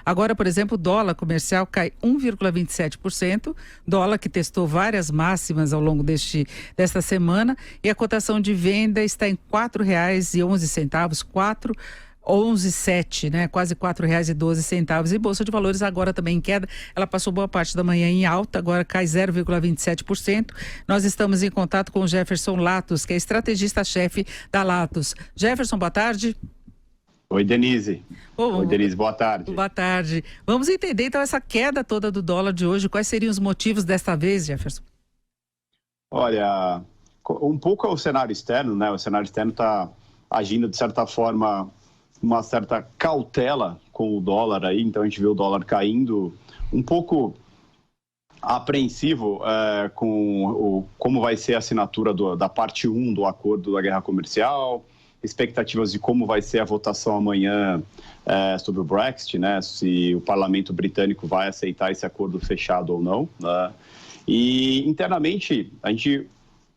Agora, por exemplo, o dólar comercial cai 1,27%, dólar que testou várias máximas ao longo desta semana, e a cotação de venda está em R$ 4,11, 4,11,7, né? Quase R$ 4,12. E Bolsa de Valores agora também em queda. Ela passou boa parte da manhã em alta, agora cai 0,27%. Nós estamos em contato com o Jefferson Latos, que é estrategista-chefe da Latos. Jefferson, boa tarde. Oi, Denise. Oi, Denise, boa tarde. Boa tarde. Vamos entender então essa queda toda do dólar de hoje. Quais seriam os motivos desta vez, Jefferson? Olha, um pouco é o cenário externo, né? O cenário externo está agindo de certa forma, uma certa cautela com o dólar aí, então a gente vê o dólar caindo um pouco apreensivo com como vai ser a assinatura da parte 1 do acordo da guerra comercial, expectativas de como vai ser a votação amanhã sobre o Brexit, né? Se o parlamento britânico vai aceitar esse acordo fechado ou não, né? E internamente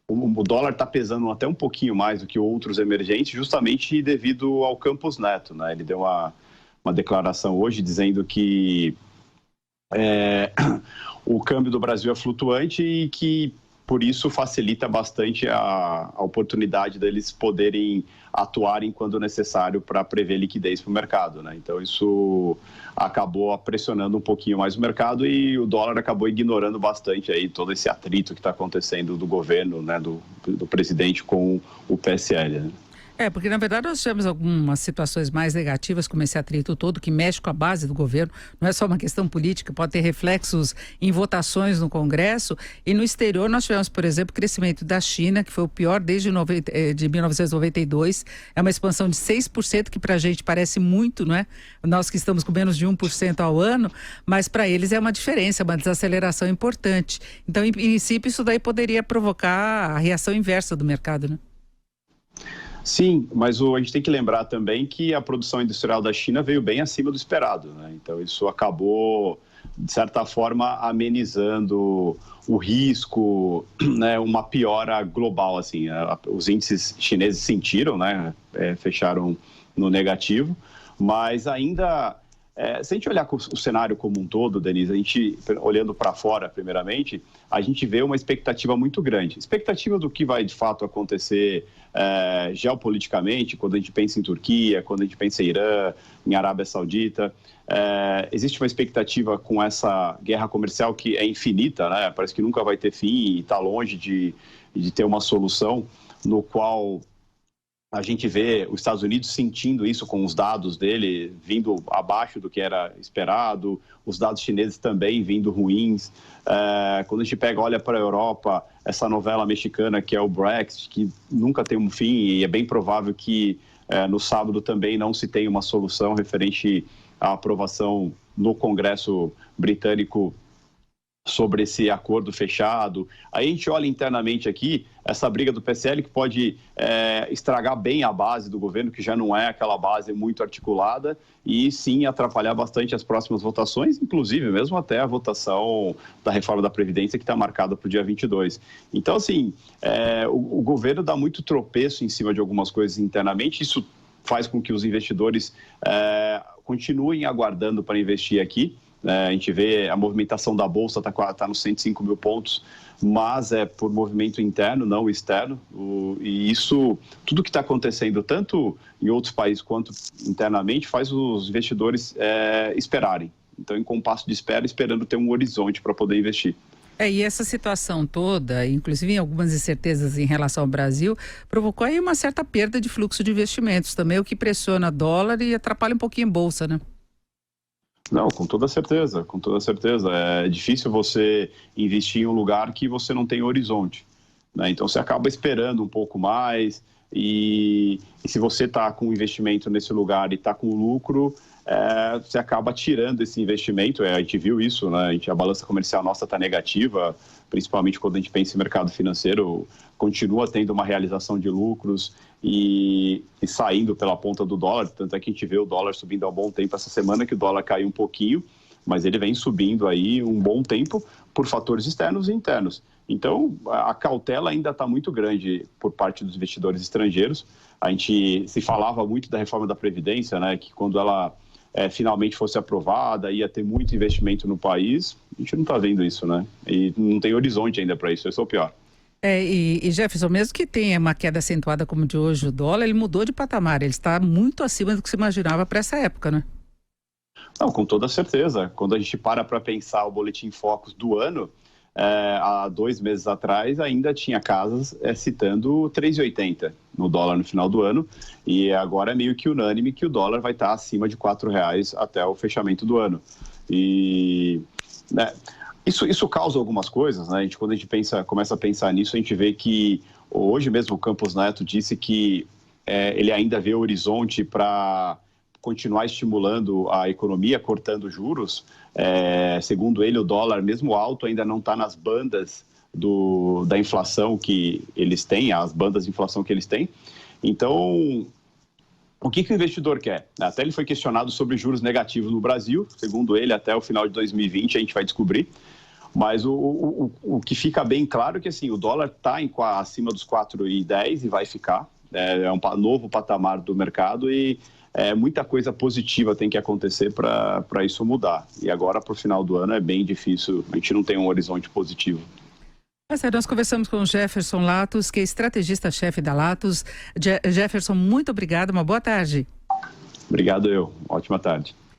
o dólar está pesando até um pouquinho mais do que outros emergentes, justamente devido ao Campos Neto, né? Ele deu uma declaração hoje dizendo que o câmbio do Brasil é flutuante e que, por isso, facilita bastante a oportunidade deles poderem atuarem quando necessário para prever liquidez para o mercado, né? Então, isso acabou pressionando um pouquinho mais o mercado e o dólar acabou ignorando bastante aí todo esse atrito que está acontecendo do governo, né, do presidente com o PSL, né? Porque na verdade nós tivemos algumas situações mais negativas, como esse atrito todo, que mexe com a base do governo, não é só uma questão política, pode ter reflexos em votações no Congresso, e no exterior nós tivemos, por exemplo, o crescimento da China, que foi o pior desde de 1992, é uma expansão de 6%, que para a gente parece muito, não é? Nós que estamos com menos de 1% ao ano, mas para eles é uma diferença, uma desaceleração importante. Então, em princípio, isso daí poderia provocar a reação inversa do mercado, né? Sim, mas a gente tem que lembrar também que a produção industrial da China veio bem acima do esperado, né? Então isso acabou, de certa forma, amenizando o risco, né? Uma piora global, assim. Os índices chineses sentiram, né? Fecharam no negativo, mas ainda... se a gente olhar o cenário como um todo, Denise, a gente, olhando para fora, primeiramente, a gente vê uma expectativa muito grande. Expectativa do que vai, de fato, acontecer geopoliticamente, quando a gente pensa em Turquia, quando a gente pensa em Irã, em Arábia Saudita. Existe uma expectativa com essa guerra comercial que é infinita, né? Parece que nunca vai ter fim e está longe de ter uma solução no qual... A gente vê os Estados Unidos sentindo isso com os dados dele vindo abaixo do que era esperado, os dados chineses também vindo ruins. Quando a gente olha para a Europa, essa novela mexicana que é o Brexit, que nunca tem um fim e é bem provável que no sábado também não se tenha uma solução referente à aprovação no Congresso britânico sobre esse acordo fechado. Aí a gente olha internamente aqui essa briga do PSL que pode estragar bem a base do governo, que já não é aquela base muito articulada, e sim atrapalhar bastante as próximas votações, inclusive mesmo até a votação da reforma da Previdência, que está marcada para o dia 22. Então, assim, o governo dá muito tropeço em cima de algumas coisas internamente, isso faz com que os investidores continuem aguardando para investir aqui. A gente vê a movimentação da Bolsa está nos 105 mil pontos, mas é por movimento interno, não externo. E isso, tudo que está acontecendo, tanto em outros países quanto internamente, faz os investidores esperarem. Então, em compasso de espera, esperando ter um horizonte para poder investir. E essa situação toda, inclusive em algumas incertezas em relação ao Brasil, provocou aí uma certa perda de fluxo de investimentos também, o que pressiona dólar e atrapalha um pouquinho a Bolsa, né? Não, com toda certeza, com toda certeza. É difícil você investir em um lugar que você não tem horizonte, né? Então você acaba esperando um pouco mais e se você está com investimento nesse lugar e está com lucro, você acaba tirando esse investimento. A gente viu isso, né? A balança comercial nossa está negativa, principalmente quando a gente pensa em mercado financeiro, continua tendo uma realização de lucros e saindo pela ponta do dólar, tanto é que a gente vê o dólar subindo há um bom tempo essa semana, que o dólar caiu um pouquinho, mas ele vem subindo aí um bom tempo por fatores externos e internos. Então, a cautela ainda está muito grande por parte dos investidores estrangeiros. A gente se falava muito da reforma da Previdência, né, que quando ela finalmente fosse aprovada, ia ter muito investimento no país. A gente não está vendo isso, né? E não tem horizonte ainda para isso, esse é o pior. E Jefferson, mesmo que tenha uma queda acentuada como de hoje o dólar, ele mudou de patamar, ele está muito acima do que se imaginava para essa época, né? Não, com toda certeza. Quando a gente para pensar o Boletim Focus do ano, há 2 meses atrás ainda tinha casas citando 3,80 no dólar no final do ano, e agora é meio que unânime que o dólar vai estar acima de R$4 até o fechamento do ano. E né, isso causa algumas coisas, né? Quando a gente começa a pensar nisso, a gente vê que hoje mesmo o Campos Neto disse que ele ainda vê horizonte para continuar estimulando a economia, cortando juros. Segundo ele, o dólar, mesmo alto, ainda não está nas bandas da inflação que eles têm, as bandas de inflação que eles têm. Então, o que o investidor quer? Até ele foi questionado sobre juros negativos no Brasil. Segundo ele, até o final de 2020 a gente vai descobrir. Mas o que fica bem claro é que assim, o dólar está acima dos 4,10 e vai ficar. É um novo patamar do mercado e muita coisa positiva tem que acontecer para isso mudar. E agora, para o final do ano, é bem difícil. A gente não tem um horizonte positivo. Nós conversamos com o Jefferson Latos, que é estrategista-chefe da Latos. Jefferson, muito obrigado. Uma boa tarde. Obrigado eu. Ótima tarde.